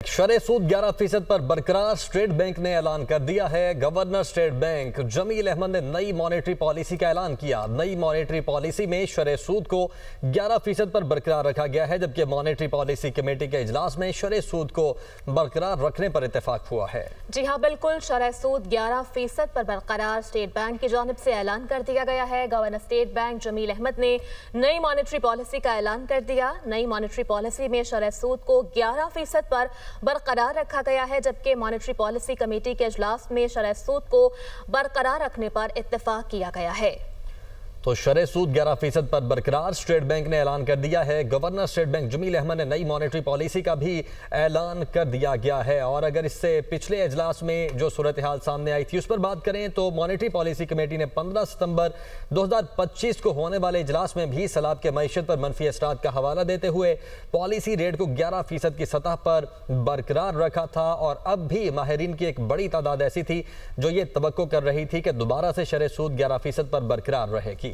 शरह सूद 11% पर बरकरार। स्टेट बैंक ने ऐलान कर दिया है। Governor State Bank Jameel Ahmed ने नई मॉनेटरी पॉलिसी का ऐलान किया। नई मॉनेटरी पॉलिसी में शरह सूद को 11% पर बरकरार रखा गया है, जबकि मॉनेटरी पॉलिसी कमेटी के इजलास में शरह सूद को बरकरार रखने पर इत्तेफाक हुआ है। जी हाँ, बिल्कुल। शरह सूद 11% पर बरकरार स्टेट बैंक की जानिब से ऐलान कर दिया गया है। Governor State Bank Jameel Ahmed ने नई मॉनेटरी पॉलिसी का ऐलान कर दिया। नई मॉनेटरी पॉलिसी में शरह सूद को 11% पर बरकरार रखा गया है, जबकि मॉनेटरी पॉलिसी कमेटी के इजलास में शरह सूद को बरकरार रखने पर इत्तेफाक किया गया है। तो शरह सूद 11% पर बरकरार। स्टेट बैंक ने ऐलान कर दिया है। Governor State Bank Jameel Ahmed ने नई मॉनेटरी पॉलिसी का भी ऐलान कर दिया गया है। और अगर इससे पिछले इजलास में जो सूरत हाल सामने आई थी उस पर बात करें तो मॉनेटरी पॉलिसी कमेटी ने 15 सितंबर 2025 को होने वाले इजलास में भी सैलाब के मईशत पर मनफी असरात का हवाला देते हुए पॉलिसी रेट को 11% की सतह पर बरकरार रखा था। और अब भी माहिरीन की एक बड़ी तादाद ऐसी थी जो ये तवक्को कर रही थी कि दोबारा से शरह सूद 11% पर बरकरार रहेगी।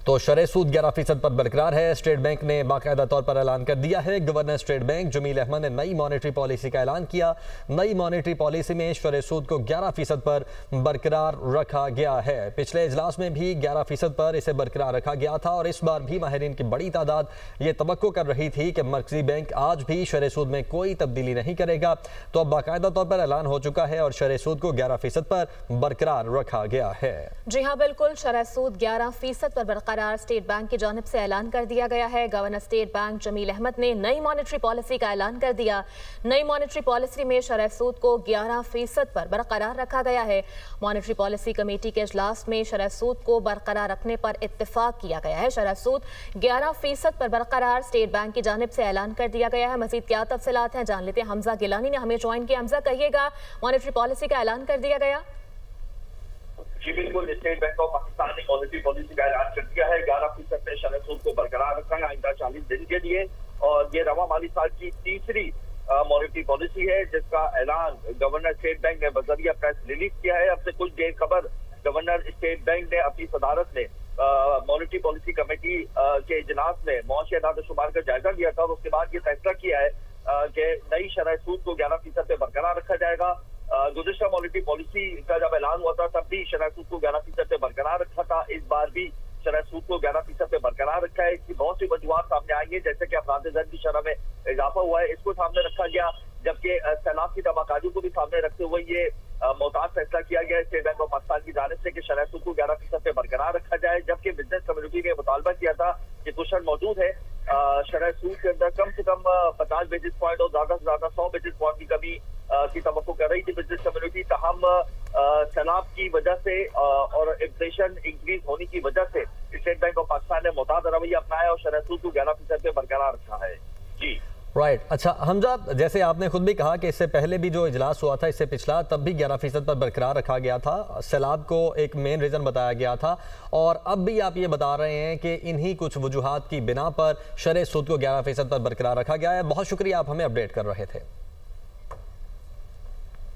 तो शरह सूद 11% पर बरकरार है। स्टेट बैंक ने बाकायदा तौर पर ऐलान कर दिया है। Governor State Bank Jameel Ahmed ने नई मॉनेटरी पॉलिसी का ऐलान किया। नई मॉनेटरी पॉलिसी में शरह सूद को 11% पर बरकरार रखा गया है। पिछले इजलास में भी 11% पर इसे बरकरार रखा गया था और इस बार भी माहिरीन की बड़ी तादाद ये तवक्को कर रही थी कि मरकजी बैंक आज भी शरह सूद में कोई तब्दीली नहीं करेगा। तो अब बाकायदा तौर पर ऐलान हो चुका है और शरह सूद को 11% पर बरकरार रखा गया है। जी हाँ, बिल्कुल। शरह सूद 11% पर बरकरार स्टेट बैंक की जानिब से ऐलान कर दिया गया है। Governor State Bank Jameel Ahmed ने नई मॉनेटरी पॉलिसी का ऐलान कर दिया। नई मॉनेटरी पॉलिसी में शरह सूद को 11% पर बरकरार रखा गया है। मॉनेटरी पॉलिसी कमेटी के इजलास में शरह सूद को बरकरार रखने पर इत्तेफाक किया गया है। शरह सूद 11% पर बरकरार स्टेट बैंक की जानिब से ऐलान कर दिया गया है। मजीद क्या तफसीलात हैं जान लेते हैं। हमजा गिलानी ने हमें ज्वाइन किया। हमजा, कहिएगा, मॉनेटरी पॉलिसी का ऐलान कर दिया गया? जी बिल्कुल, स्टेट बैंक ऑफ पाकिस्तान ने मॉनेटरी पॉलिसी का ऐलान कर दिया है। 11% से शरह सूद को बरकरार रखा है आइंदा 40 दिन के लिए। और ये रवा माली साल की तीसरी मॉनेटरी पॉलिसी है जिसका ऐलान गवर्नर स्टेट बैंक ने बजरिया प्रेस रिलीज किया है। अब से कुछ देर खबर गवर्नर स्टेट बैंक ने अपनी सदारत में मॉनेटरी पॉलिसी कमेटी के इजलास में मुआशी अदाद शुमार का जायजा लिया था और उसके बाद ये फैसला किया है कि नई शरह सूद को 11% पे बरकरार रखा जाएगा। गुज़िश्ता मॉनेटरी पॉलिसी का जब ऐलान हुआ था तब भी शरह सूद को 11% पे बरकरार रखा था। इस बार भी शरह सूद को 11% पे बरकरार रखा है। इसकी बहुत सी वजूहात सामने आई है, जैसे कि अफराद ज़र की शरह में इजाफा हुआ है, इसको सामने रखा गया, जबकि सैलाब की तबाकारियों को भी सामने रखते हुए ये मोहताज फैसला किया गया स्टेट बैंक ऑफ पाकिस्तान की जानिब से कि शरह सूद को 11% पे बरकरार रखा जाए। जबकि बिजनेस कम्युनिटी ने मुतालबा किया था कि कुशन मौजूद है शरह सूद के अंदर कम से कम 50 बेसिस पॉइंट और ज्यादा से ज्यादा 100 बेसिस पॉइंट की कमी की तवक्को कर रही थी बिजनेस कम्युनिटी। तहम सैलाब की वजह से और इन्फ्लेशन इंक्रीज होने की वजह से स्टेट बैंक ऑफ पाकिस्तान ने मुताद रवैया अपनाया और शरह सूद को 11% पे बरकरार रखा है। जी राइट। अच्छा हमजा, जैसे आपने खुद भी कहा कि इससे पहले भी जो इजलास हुआ था इससे पिछला, तब भी 11% पर बरकरार रखा गया था। सैलाब को एक मेन रीज़न बताया गया था और अब भी आप ये बता रहे हैं कि इन्हीं कुछ वजूहात की बिना पर शरह सूद को 11% पर बरकरार रखा गया है। बहुत शुक्रिया, आप हमें अपडेट कर रहे थे।